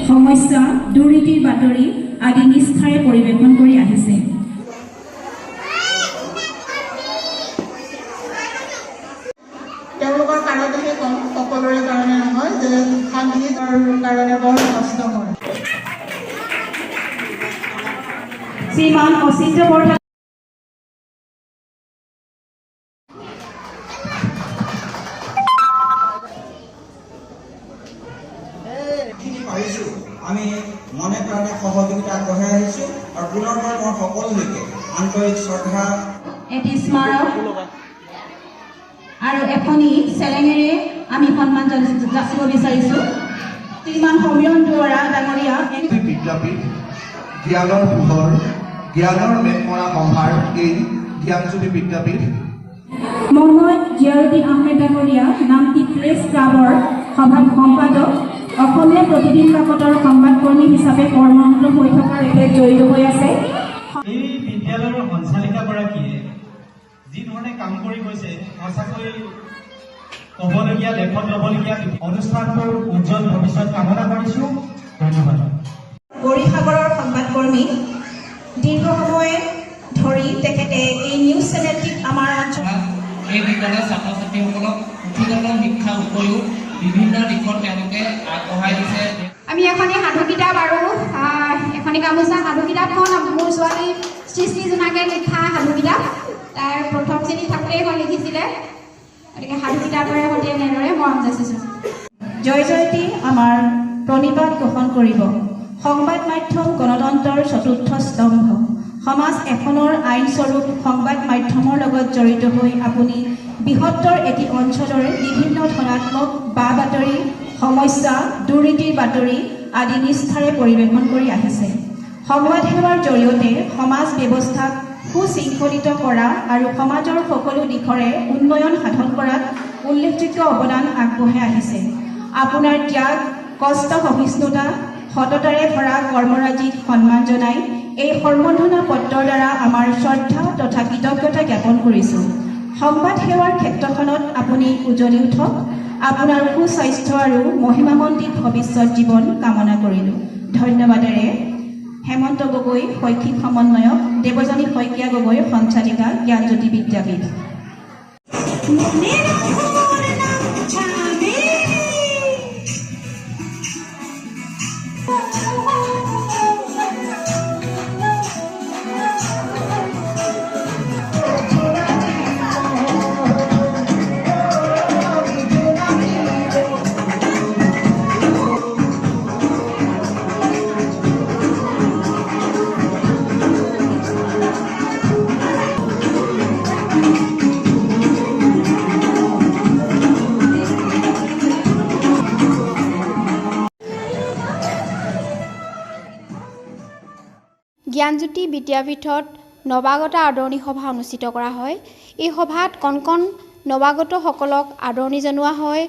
সমস্যা দুৰ্নীতিৰ বাতৰি আদি নিষ্ঠাৰে পৰিৱেশন কৰি আহিছে। তেওঁলোকৰ কাৰণেহে সকলোৰে কাৰণে নহয় যে সাংবাদিকৰ কাৰণে বৰ কষ্ট হয়। শ্ৰীমান অচিন্ত বৰঠাকুৰ আমি মনে প্ৰাণে সহযোগিতা আগবঢ়াই আহিছোঁ আৰু পুনৰবাৰ মই সকলোলৈকে আন্তৰিক শ্ৰদ্ধা এটি স্মাৰক আৰু এখনি চেলেঙেৰে আমি সন্মান যাচিব বিচাৰিছোঁ। শ্ৰীমান সমীৰণ দুৱৰা ডাঙৰীয়া বিদ্যাপীঠ জ্ঞানৰ পোহৰ জ্ঞানৰ মেঘমৰা সম্ভাৰ এই জ্ঞানজ্যোতি বিদ্যাপীঠ মহম্মদ জিয়াৰুদ্দিন আহমেদ ডাঙৰীয়া নামটি প্ৰেছ ক্লাবৰ সভাৰ সম্পাদক অসমীয়া প্ৰতিদিন কাকতৰ সংবাদকৰ্মী হিচাপে কৰ্মৰত হৈ থকাৰ বাবে জড়িত হৈ আছে। এই বিদ্যালয়ৰ সঞ্চালিকাগৰাকীয়ে যি ধৰণে কাম কৰি গৈছে সঁচাকৈ ক'বলগীয়া লেখত ল'বলগীয়া অনুষ্ঠানটোৰ উজ্জ্বল ভৱিষ্যত কামনা কৰিছোঁ। ধন্যবাদ। গৌৰীসাগৰৰ সংবাদকৰ্মী দীৰ্ঘ সময় ধৰি তেখেতে এই নিউজ চেনেলটিক আমাৰ এই বিদ্যালয়ৰ ছাত্ৰ ছাত্ৰীসকলক পুথিগত শিক্ষাৰ উপৰিও বিভিন্ন দিশত তেওঁলোকে আগবঢ়াই দিছে। আমি এখনি সাধু কিতাপ আৰু এখনি গামোচা সাধু কিতাপখন মোৰ ছোৱালী সৃষ্টি জোনাকে লিখা সাধু কিতাপ তাইৰ প্ৰথম শ্ৰেণীত থাকোঁতে এখন লিখিছিলে। গতিকে সাধু কিতাপেৰে সৈতে এনেদৰে মৰম যাচিছোঁ। জয় জয়তী আমাৰ প্ৰণিপাত গ্ৰহণ কৰিব। সংবাদ মাধ্যম গণতন্ত্ৰৰ চতুৰ্থ স্তম্ভ। সমাজ এখনৰ আইনস্বৰূপ সংবাদ মাধ্যমৰ লগত জড়িত হৈ আপুনি বৃহত্তৰ এটি অঞ্চলৰ বিভিন্ন ধনাত্মক বা বাতৰি সমস্যা দুৰ্নীতিৰ বাতৰি আদি নিষ্ঠাৰে পৰিৱেশন কৰি আহিছে। সংবাদ সেৱাৰ জৰিয়তে সমাজ ব্যৱস্থাক সুশৃংখলিত কৰা আৰু সমাজৰ সকলো দিশৰে উন্নয়ন সাধন কৰাত উল্লেখযোগ্য অৱদান আগবঢ়াই আহিছে। আপোনাৰ ত্যাগ কষ্ট সহিষ্ণুতা সততাৰে ভৰা কৰ্মৰাজিক সন্মান জনাই এই সম্বৰ্ধনা পত্ৰৰ দ্বাৰা আমাৰ শ্ৰদ্ধা তথা কৃতজ্ঞতা জ্ঞাপন কৰিছোঁ। সংবাদ সেৱাৰ ক্ষেত্ৰখনত আপুনি উজ্বলি উঠক। আপোনাৰ সুস্বাস্থ্য আৰু মহিমামণ্ডিত ভৱিষ্যত জীৱন কামনা কৰিলোঁ। ধন্যবাদেৰে হেমন্ত গগৈ শৈক্ষিক সমন্বয়ক, দেৱজানী শইকীয়া গগৈ সঞ্চালিকা, জ্ঞানজ্যোতি বিদ্যাপীঠ। জ্ঞানজ্যোতি বিদ্যাপীঠত নৱাগত আদৰণি সভা অনুষ্ঠিত কৰা হয়। এই সভাত কণ কণ নৱাগতসকলক আদৰণি জনোৱা হয়,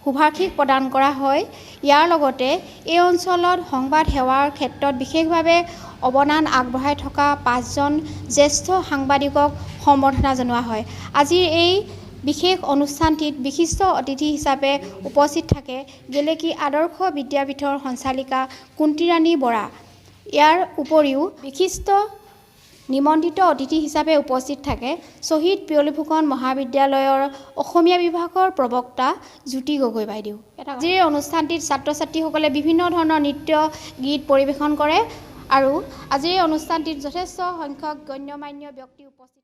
শুভাশীষ প্ৰদান কৰা হয়। ইয়াৰ লগতে এই অঞ্চলত সংবাদ সেৱাৰ ক্ষেত্ৰত বিশেষভাৱে অৱদান আগবঢ়াই থকা 5জন জ্যেষ্ঠ সাংবাদিকক সম্বৰ্ধনা জনোৱা হয়। আজিৰ এই বিশেষ অনুষ্ঠানটিত বিশিষ্ট অতিথি হিচাপে উপস্থিত থাকে গেলেকী আদৰ্শ বিদ্যাপীঠৰ সঞ্চালিকা কুন্তীৰাণী বৰা। ইয়াৰ উপৰিও বিশিষ্ট নিমন্ত্ৰিত অতিথি হিচাপে উপস্থিত থাকে শ্বহীদ পিয়লি ফুকন মহাবিদ্যালয়ৰ অসমীয়া বিভাগৰ প্ৰবক্তা জ্যোতি গগৈ বাইদেউ। আজিৰ অনুষ্ঠানটিত ছাত্ৰ ছাত্ৰীসকলে বিভিন্ন ধৰণৰ নৃত্য গীত পৰিৱেশন কৰে আৰু আজিৰ অনুষ্ঠানটিত যথেষ্ট সংখ্যক গণ্যমান্য ব্যক্তি উপস্থিত।